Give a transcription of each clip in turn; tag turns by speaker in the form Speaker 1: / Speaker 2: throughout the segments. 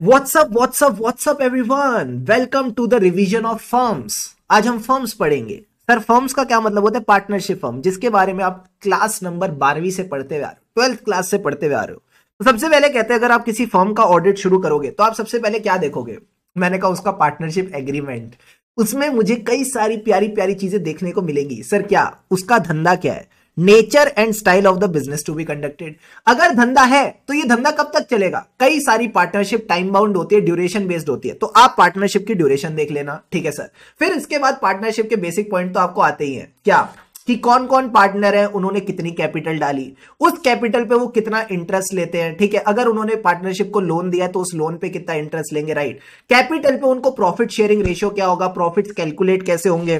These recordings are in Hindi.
Speaker 1: WhatsApp everyone, welcome to the revision of firms. आज हम फर्म्स पढ़ेंगे। सर फर्म्स का क्या मतलब होता है? पार्टनरशिप फर्म, जिसके बारे में आप क्लास नंबर 12वीं से पढ़ते हुए आ रहे हो, 12th क्लास से पढ़ते हुए आ रहे हो। तो सबसे पहले कहते हैं अगर आप किसी फर्म का ऑडिट शुरू करोगे तो आप सबसे पहले क्या देखोगे? मैंने कहा उसका पार्टनरशिप एग्रीमेंट। उसमें मुझे कई सारी प्यारी प्यारी चीजें देखने को मिलेंगी। सर क्या उसका धंधा क्या है, nature and style of the business to be conducted. अगर धंधा है तो ये धंधा कब तक चलेगा? कई सारी पार्टनरशिप टाइम बाउंड होती है, ड्यूरेशन बेस्ड होती है, तो आप पार्टनरशिप की ड्यूरेशन देख लेना, ठीक है सर। फिर इसके बाद पार्टनरशिप के बेसिक पॉइंट तो आपको आते ही हैं, क्या कि कौन कौन पार्टनर है, उन्होंने कितनी कैपिटल डाली, उस कैपिटल पे वो कितना इंटरेस्ट लेते हैं, ठीक है। अगर उन्होंने पार्टनरशिप को लोन दिया तो उस लोन पे कितना इंटरेस्ट लेंगे, राइट। कैपिटल पे उनको प्रॉफिट शेयरिंग रेशियो क्या होगा, प्रॉफिट्स कैलकुलेट कैसे होंगे,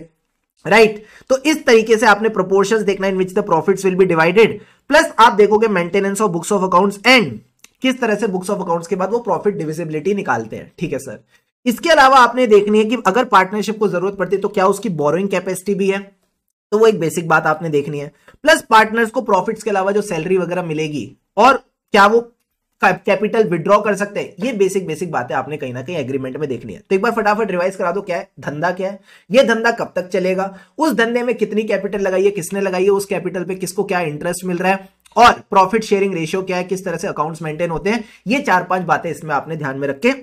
Speaker 1: राइट। तो इस तरीके से आपने प्रोपोर्शंस देखना in which the profits will be divided. Plus आप देखोगे maintenance of books of accounts and किस तरह से बुक्स ऑफ अकाउंट्स के बाद वो प्रॉफिट डिविजिबिलिटी निकालते हैं, ठीक है सर। इसके अलावा आपने देखनी है कि अगर पार्टनरशिप को जरूरत पड़ती है तो क्या उसकी बोरोइंग कैपेसिटी भी है, तो वो एक बेसिक बात आपने देखनी है। प्लस पार्टनर्स को प्रॉफिट्स के अलावा जो सैलरी वगैरह मिलेगी और क्या वो कैपिटल विड्रॉ कर सकते हैं, ये बेसिक बेसिक बातें आपने कहीं ना कहीं एग्रीमेंट में देखनी है। तो एक बार फटाफट रिवाइज करा दो, क्या है धंधा, क्या है ये धंधा, कब तक चलेगा, उस धंधे में कितनी कैपिटल लगाई है, किसने लगाई है, उस कैपिटल पे किसको क्या इंटरेस्ट मिल रहा है, और प्रॉफिट शेयरिंग रेशियो क्या है, किस तरह से अकाउंट्स मेंटेन होते हैं। ये 4-5 बातें इसमें आपने ध्यान में रख के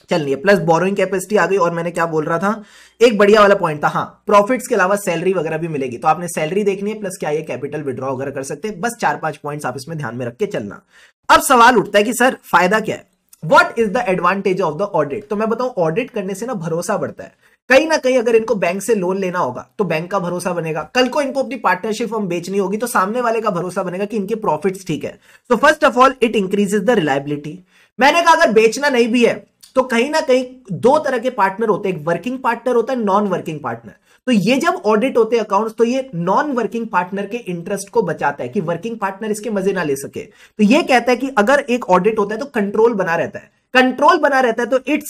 Speaker 1: चलनी है। प्लस बोरोइंग कैपेसिटी आ गई, और मैंने क्या बोल रहा था, एक बढ़िया वाला पॉइंट था, हाँ प्रॉफिट्स के अलावा सैलरी वगैरह भी मिलेगी, तो आपने सैलरी देखनी है, प्लस क्या ये कैपिटल विड्रॉ वगैरह कर सकते हैं। बस 4-5 पॉइंट्स आप इसमें ध्यान में रख के चलना। अब सवाल उठता है कि सर फायदा क्या है, what is the advantage of the audit. तो मैं बताऊं, ऑडिट करने से ना भरोसा बढ़ता है। कहीं ना कहीं अगर इनको बैंक से लोन लेना होगा तो बैंक का भरोसा बनेगा, कल को इनको अपनी पार्टनरशिप फर्म बेचनी होगी तो सामने वाले का भरोसा बनेगा कि इनके प्रॉफिट्स ठीक है। So first of all it increases the reliability. मैंने कहा अगर बेचना नहीं भी है तो कहीं ना कहीं दो तरह के पार्टनर होते हैं, एक वर्किंग पार्टनर होता है, नॉन वर्किंग पार्टनर। तो ये जब ऑडिट होते हैं अकाउंट्स तो ये नॉन वर्किंग पार्टनर के इंटरेस्ट को बचाता है कि वर्किंग पार्टनर इसके मजे ना ले सके। तो ये कहता है कि अगर एक ऑडिट होता है तो कंट्रोल बना रहता है, कंट्रोल बना रहता है, तो it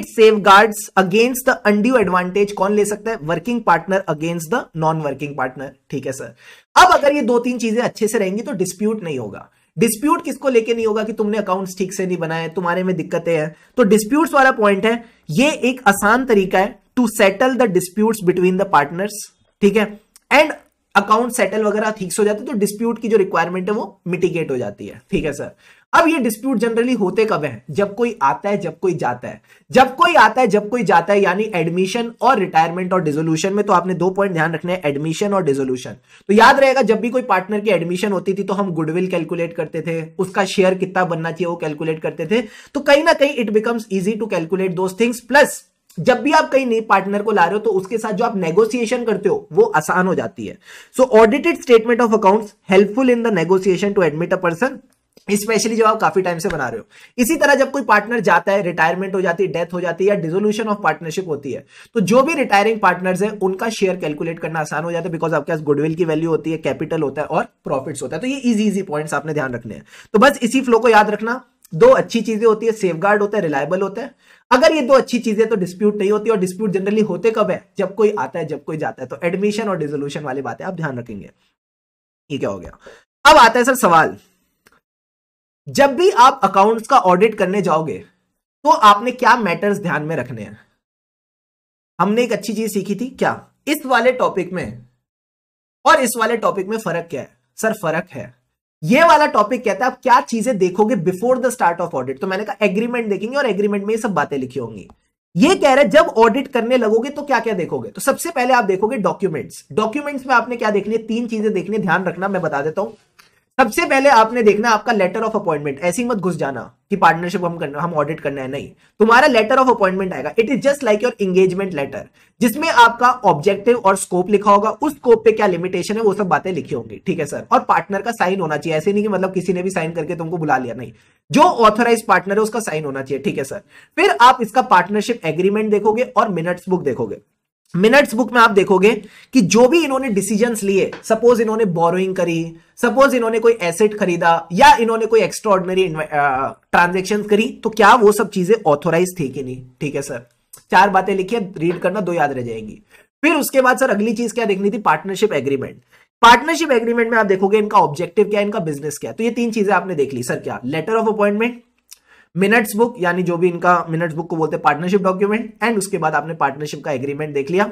Speaker 1: safeguards against the undue advantage. कौन ले सकता है? Working partner against the non working partner, ठीक है सर। अब अगर ये 2-3 चीजें अच्छे से रहेंगी तो डिस्प्यूट नहीं होगा। डिस्प्यूट किसको लेके नहीं होगा कि तुमने अकाउंट्स ठीक से नहीं बनाए, तुम्हारे में दिक्कतें हैं। तो डिस्प्यूट्स वाला पॉइंट है, ये एक आसान तरीका है to settle the disputes between the partners, ठीक है। एंड अकाउंट सेटल वगैरह ठीक से हो जाते तो डिस्प्यूट की जो रिक्वायरमेंट है वो मिटिगेट हो जाती है, ठीक है सर। अब ये डिस्प्यूट जनरली होते कब है? जब कोई आता है, जब कोई जाता है, जब कोई आता है, जब कोई जाता है, यानी एडमिशन और रिटायरमेंट और डिसोल्यूशन में। तो आपने 2 पॉइंट ध्यान रखने हैं, एडमिशन और डिसोल्यूशन। तो याद रहेगा जब भी कोई पार्टनर की एडमिशन होती थी तो हम गुडविल कैलकुलेट करते थे, उसका शेयर कितना बनना चाहिए वो कैलकुलेट करते थे। तो कहीं ना कहीं it becomes easy to calculate those things. Plus जब भी आप कहीं नई पार्टनर को ला रहे हो तो उसके साथ जो आप नेगोशिएशन करते हो वो आसान हो जाती है। So audited statement of accounts helpful in the negotiation to admit a person, specially जब आप काफी टाइम से बना रहे हो। इसी तरह जब कोई पार्टनर जाता है, रिटायरमेंट हो जाती है, डेथ हो जाती है, या डिसोल्यूशन ऑफ पार्टनरशिप होती है, तो जो भी रिटायरिंग पार्टनर्स है उनका शेयर कैलकुलेट करना आसान हो जाता है, बिकॉज आपके पास गुडविल की वैल्यू होती है, कैपिटल होता है और प्रॉफिट्स होता है। तो ये इजी पॉइंट्स आपने ध्यान रखने हैं। तो बस इसी फ्लो को याद रखना, 2 अच्छी चीजें होती है, सेफगार्ड होता है, रिलायबल होता है। अगर ये 2 अच्छी चीजें तो डिस्प्यूट नहीं होती, और डिस्प्यूट जनरली होते कब है? जब कोई आता है, जब कोई जाता है। तो एडमिशन और डिसोल्यूशन वाली बातें आप ध्यान रखेंगे। ये क्या हो गया? अब आता है सर सवाल, जब भी आप अकाउंट्स का ऑडिट करने जाओगे तो आपने क्या मैटर्स ध्यान में रखने हैं? हमने एक अच्छी चीज सीखी थी, क्या इस वाले टॉपिक में और इस वाले टॉपिक में फर्क क्या है? सर फर्क है, ये वाला टॉपिक कहता है आप क्या चीजें देखोगे before the start of audit. तो मैंने कहा एग्रीमेंट देखेंगे, और एग्रीमेंट में ये सब बातें लिखी होंगी। ये कह रहे जब ऑडिट करने लगोगे तो क्या क्या देखोगे? तो सबसे पहले आप देखोगे डॉक्यूमेंट्स। डॉक्यूमेंट्स में आपने क्या देखनी है? 3 चीजें देखनी है, ध्यान रखना, मैं बता देता हूं। सबसे पहले आपने देखना आपका लेटर ऑफ अपॉइंटमेंट। ऐसे ही मत घुस जाना कि पार्टनरशिप हम ऑडिट करना है, नहीं। तुम्हारा लेटर ऑफ अपॉइंटमेंट आएगा, it is just like your engagement letter, जिसमें आपका ऑब्जेक्टिव और स्कोप लिखा होगा, उस स्कोप पे क्या लिमिटेशन है वो सब बातें लिखी होंगी, ठीक है सर। और पार्टनर का साइन होना चाहिए, ऐसे नहीं कि मतलब किसी ने भी साइन करके तुमको बुला लिया, नहीं। जो ऑथराइज पार्टनर है उसका साइन होना चाहिए, ठीक है सर। फिर आप इसका पार्टनरशिप एग्रीमेंट देखोगे और मिनट्स बुक देखोगे। मिनट्स बुक में आप देखोगे कि जो भी इन्होंने डिसीजंस लिए, सपोज इन्होंने बोरोइंग करी, सपोज इन्होंने कोई एसेट खरीदा, या इन्होंने कोई एक्स्ट्राऑर्डिनरी ट्रांजैक्शंस करी, तो क्या वो सब चीजें ऑथोराइज थी कि नहीं, ठीक है सर। 4 बातें लिखिए, रीड करना, 2 याद रह जाएंगी। फिर उसके बाद सर अगली चीज क्या देखनी थी? Partnership agreement. पार्टनरशिप एग्रीमेंट में आप देखोगे इनका ऑब्जेक्टिव क्या है, इनका बिजनेस क्या है। तो ये 3 चीजें आपने देख ली। सर क्या? Letter of appointment, minutes book, यानी जो भी इनका मिनट्स बुक को बोलते हैं पार्टनरशिप डॉक्यूमेंट, एंड उसके बाद आपने पार्टनरशिप का एग्रीमेंट देख लिया।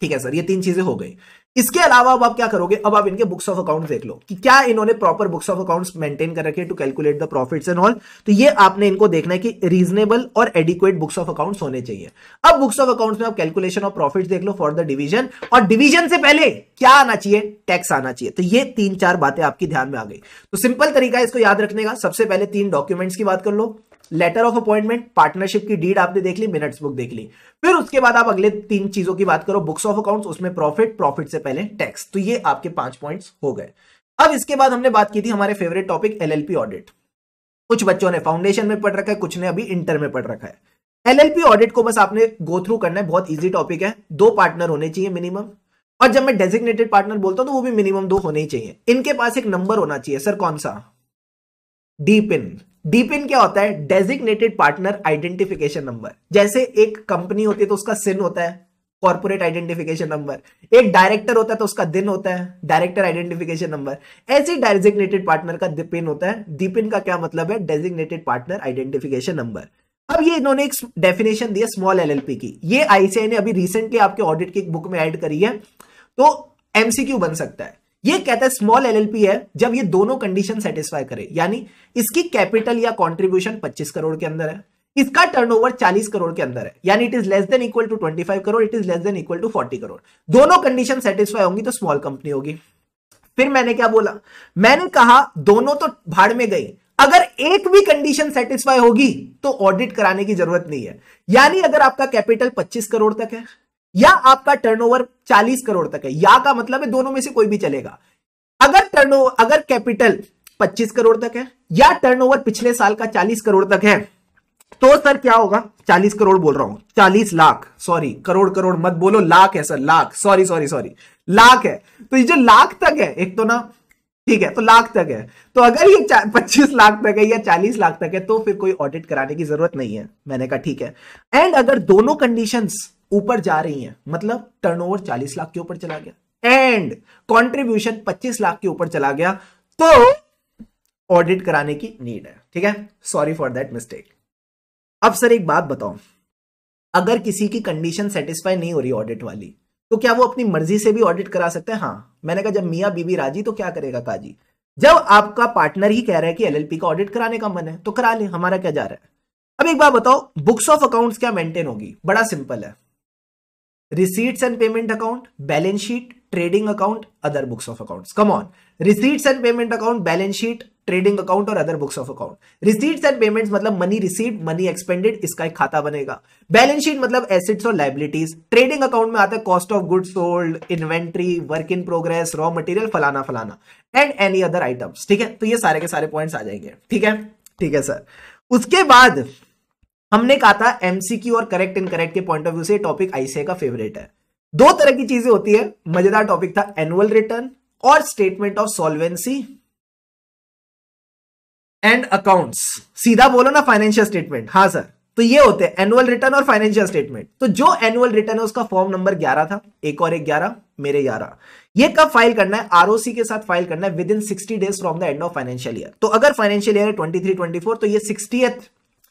Speaker 1: ठीक है सर, ये 3 चीजें हो गई। इसके अलावा अब आप क्या करोगे, अब आप इनके बुक्स ऑफ अकाउंट्स देख लो कि क्या इन्होंने proper books of accounts maintain कर रखे to calculate the profits and all. तो ये आपने इनको देखना है कि रीजनेबल और एडिक्वेट बुक्स ऑफ अकाउंट्स होने चाहिए। अब बुक्स ऑफ अकाउंट्स में आप कैलकुलेशन ऑफ प्रॉफिट्स देख लो फॉर द डिवीजन, और डिवीजन से पहले क्या आना चाहिए, टैक्स आना चाहिए। तो ये 3-4 बातें आपकी ध्यान में आ गई। तो सिंपल तरीका है इसको याद रखने का, सबसे पहले 3 डॉक्यूमेंट्स की बात कर लो, लेटर ऑफ अपॉइंटमेंट, पार्टनरशिप की डीड आपने देख ली, मिनट्स बुक देख ली, फिर उसके बाद आप अगले 3 चीजों की बात करो, बुक्स ऑफ अकाउंट्स, उसमें प्रॉफिट, प्रॉफिट से पहले टैक्स। तो ये आपके 5 पॉइंट्स हो गए। अब इसके बाद हमने बात की थी हमारे फेवरेट टॉपिक एलएलपी ऑडिट। कुछ बच्चों ने फाउंडेशन में पढ़ रखा है, कुछ ने अभी इंटर में पढ़ रखा है। एलएलपी ऑडिट को बस आपने गो थ्रू करना है, बहुत इजी टॉपिक है। 2 पार्टनर होने चाहिए मिनिमम, और जब मैं डेजिग्नेटेड पार्टनर बोलता हूं तो वो भी मिनिमम 2 होने ही चाहिए। इनके पास एक नंबर होना चाहिए। सर कौन सा? डीपिन। डीपिन क्या होता है? Designated partner identification number. जैसे एक कंपनी होती है तो उसका सिन होता है, कॉर्पोरेट आइडेंटिफिकेशन नंबर। एक डायरेक्टर होता है तो उसका दिन होता है, डायरेक्टर आइडेंटिफिकेशन नंबर। ऐसे डेजिग्नेटेड पार्टनर का दिपिन होता है। दीपिन का क्या मतलब है? Designated partner identification number. अब ये इन्होंने एक डेफिनेशन दी है स्मॉल एलएलपी की, ये आईसीआई ने अभी रिसेंटली आपके ऑडिट की बुक में ऐड करी है, तो एमसीक्यू बन सकता है। ये कहता है स्मॉल एलएलपी है जब ये दोनों कंडीशन सेटिस्फाई करे, यानी इसकी कैपिटल या कंट्रीब्यूशन 25 करोड़ के अंदर है, इसका टर्नओवर 40 करोड़ के अंदर है, यानी it is less than equal to 25 crore, it is less than equal to 40 crore. दोनों कंडीशन सेटिस्फाई होंगी तो स्मॉल कंपनी होगी। फिर मैंने क्या बोला? मैंने कहा दोनों तो भाड़ में गई, अगर एक भी कंडीशन सेटिस्फाई होगी तो ऑडिट कराने की जरूरत नहीं है। यानी अगर आपका कैपिटल 25 करोड़ तक है या आपका टर्नओवर 40 करोड़ तक है, या का मतलब है दोनों में से कोई भी चलेगा। अगर कैपिटल 25 करोड़ तक है या टर्नओवर पिछले साल का 40 करोड़ तक है, तो सर क्या होगा? 40 करोड़ बोल रहा हूं, 40 लाख, सॉरी करोड़ मत बोलो, लाख है सर, लाख, सॉरी लाख है। तो ये जो लाख तक है, एक तो ना, ठीक है, तो लाख तक है, तो अगर ये 25 लाख तक है या 40 लाख तक है तो फिर कोई ऑडिट कराने की जरूरत नहीं है। मैंने कहा ठीक है। एंड अगर दोनों कंडीशंस ऊपर जा रही हैं, मतलब टर्नओवर 40 लाख के ऊपर चला गया एंड कंट्रीब्यूशन 25 लाख के ऊपर चला गया, तो ऑडिट कराने की नीड है। ठीक है, सॉरी फॉर दैट मिस्टेक। अब सर एक बात बताओ, अगर किसी की कंडीशन सेटिस्फाई नहीं हो रही ऑडिट वाली, तो क्या वो अपनी मर्जी से भी ऑडिट करा सकते हैं? हाँ। मैंने कहा जब मियां बीबी राजी तो क्या करेगा काजी। जब आपका पार्टनर ही कह रहा है कि एलएलपी का ऑडिट कराने का मन है तो करा ले, हमारा क्या जा रहा है। अब एक बात बताओ, बुक्स ऑफ अकाउंट्स क्या मेंटेन होगी? बड़ा सिंपल है, receipts and payment account, balance sheet, trading account, other books of accounts. Come on, receipts and payment account, balance sheet, trading account और other books of account. Receipts and payments मतलब मनी रिसीव्ड, मनी एक्सपेंडेड, इसका एक खाता बनेगा। बैलेंस शीट मतलब एसेट्स और लायबिलिटीज। ट्रेडिंग अकाउंट में आता है cost of goods sold, inventory, work in progress, raw material, फलाना फलाना, एंड एनी अदर आइटम्स। ठीक है, तो ये सारे के सारे पॉइंट्स आ जाएंगे। ठीक है, ठीक है सर। उसके बाद हमने कहा था एमसीक्यू और करेक्ट इनकरेक्ट के पॉइंट ऑफ व्यू से टॉपिक आईसीआई का फेवरेट है। 2 तरह की चीजें होती है, मजेदार टॉपिक था, एनुअल रिटर्न और statement of solvency and accounts. सीधा बोलो ना, फाइनेंशियल स्टेटमेंट। हाँ सर, तो ये होते हैं एनुअल रिटर्न और फाइनेंशियल स्टेटमेंट। तो जो एनुअल रिटर्न है उसका फॉर्म नंबर 11 था, एक और एक 11, मेरे 11। ये कब फाइल करना है? आरओसी के साथ फाइल करना है with in 60 days from the end of financial year. तो अगर फाइनेंशियल ईयर है 23-24, तो ये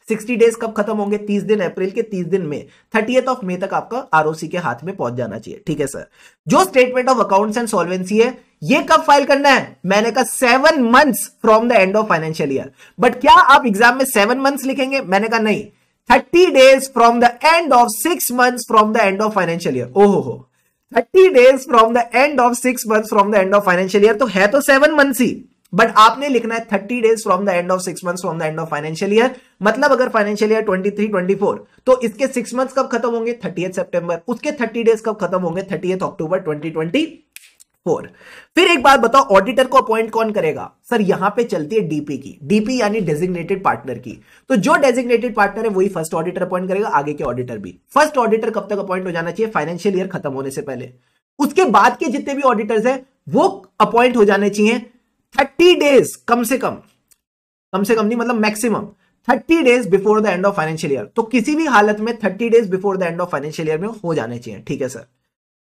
Speaker 1: 60 डेज कब खत्म होंगे? 30 दिन अप्रैल के, 30 दिन में, 30th ऑफ मई तक आपका आरओसी के हाथ में पहुंच जाना चाहिए। ठीक है सर। जो statement of accounts and solvency है, ये कब फाइल करना है? मैंने कहा 7 months from the end of financial year. But क्या आप एग्जाम में 7 मंथ्स लिखेंगे? मैंने कहा नहीं, 30 days from the end of 6 months from the end of financial year. ओहो, 30 days from the end of 6 months from the end of financial year, तो है तो 7 मंथ्स ही, बट आपने लिखना है 30 days from the end of 6 months from the end of financial year. मतलब अगर फाइनेंशियल ईयर 23-24, तो इसके 6 मंथ्स कब खत्म होंगे? 30th सितंबर। उसके 30 डेज कब खत्म होंगे? 30th अक्टूबर 2024। फिर एक बात बताओ, ऑडिटर को अपॉइंट कौन करेगा? सर यहां पे चलती है डीपी की, डीपी यानी डेजिग्नेटेड पार्टनर की। तो जो डेजिग्नेटेड पार्टनर है वही फर्स्ट ऑडिटर अपॉइंट करेगा, आगे के ऑडिटर भी। फर्स्ट ऑडिटर कब तक अपॉइंट हो जाना चाहिए? फाइनेंशियल ईयर खत्म होने से पहले। उसके बाद के जितने भी ऑडिटर्स हैं वो अपॉइंट हो जाने चाहिए 30 डेज, कम से कम नहीं, मतलब maximum 30 days before the end of financial year. तो किसी भी हालत में 30 days before the end of financial year में हो जाने चाहिए। ठीक है सर।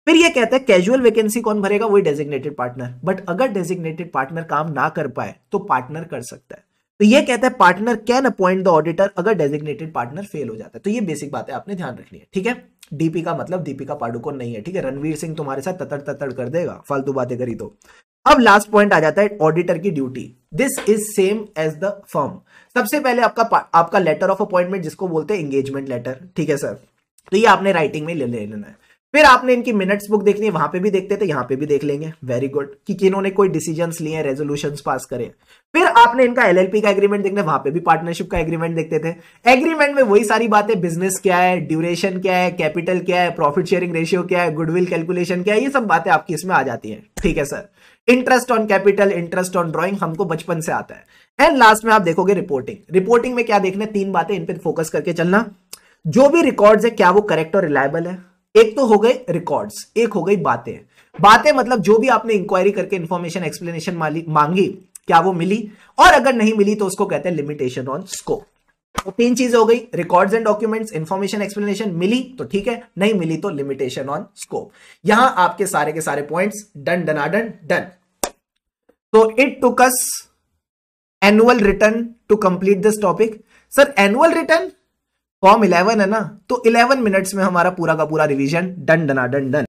Speaker 1: फिर ये कहता है कैजुअल वैकेंसी कौन भरेगा? वही डेजिग्नेटेड पार्टनर। बट अगर डेजिग्नेटेड पार्टनर काम ना कर पाए तो पार्टनर कर सकता है। तो ये कहता है partner can appoint the auditor अगर डेजिग्नेटेड पार्टनर फेल हो जाता है। तो ये बेसिक बातें आपने ध्यान रखनी है, ठीक है। डीपी का मतलब दीपिका पादुकोण नहीं है, ठीक है। रणवीर सिंह तुम्हारे साथ ततड़ ततड़ कर देगा फालतू बातें करी तो। अब लास्ट पॉइंट आ जाता है ऑडिटर की duty. This is same as the firm. सबसे पहले आपका लेटर ऑफ अपॉइंटमेंट जिसको बोलते हैं एंगेजमेंट लेटर, ठीक है सर। तो ये आपने राइटिंग में ले लेना है। फिर आपने इनकी मिनट्स बुक देखनी है, वहां पे भी देखते थे, यहां पे भी देख लेंगे। वेरी गुड, कि किन्होंने कोई डिसीजंस लिए, रेजोल्यूशंस पास करे। फिर आपने इनका एलएलपी का एग्रीमेंट देखना है, वहां पे भी पार्टनरशिप का एग्रीमेंट देखते थे। एग्रीमेंट में वही सारी बातें, बिजनेस क्या है, ड्यूरेशन क्या है, कैपिटल क्या है, प्रॉफिट शेयरिंग रेशियो क्या है, गुडविल कैलकुलेशन क्या है, ये सब बातें आपकी इसमें आ जाती है, ठीक है sir. Interest on capital, interest on drawing हमको बचपन से आता है। एंड लास्ट में आप देखोगे रिपोर्टिंग। रिपोर्टिंग में क्या देखना है, 3 बातें, इन पे फोकस करके चलना। जो भी रिकॉर्ड्स है क्या वो करेक्ट और रिलायबल है। एक तो हो गए रिकॉर्ड्स, एक हो गई बातें। बातें मतलब जो भी आपने इंक्वायरी करके इंफॉर्मेशन एक्सप्लेनेशन मांगी क्या वो मिली, और अगर नहीं मिली तो उसको कहते हैं लिमिटेशन ऑन स्कोप। तो 3 चीजें हो गई, records and documents, information explanation, मिली तो ठीक है, नहीं मिली तो लिमिटेशन ऑन स्कोप। यहां आपके सारे के सारे पॉइंट्स डन डनाडन डन। तो it took us annual return to complete this topic. Sir annual return form 11 है ना, तो 11 मिनट्स में हमारा पूरा का पूरा रिवीजन डन डनाडन डन।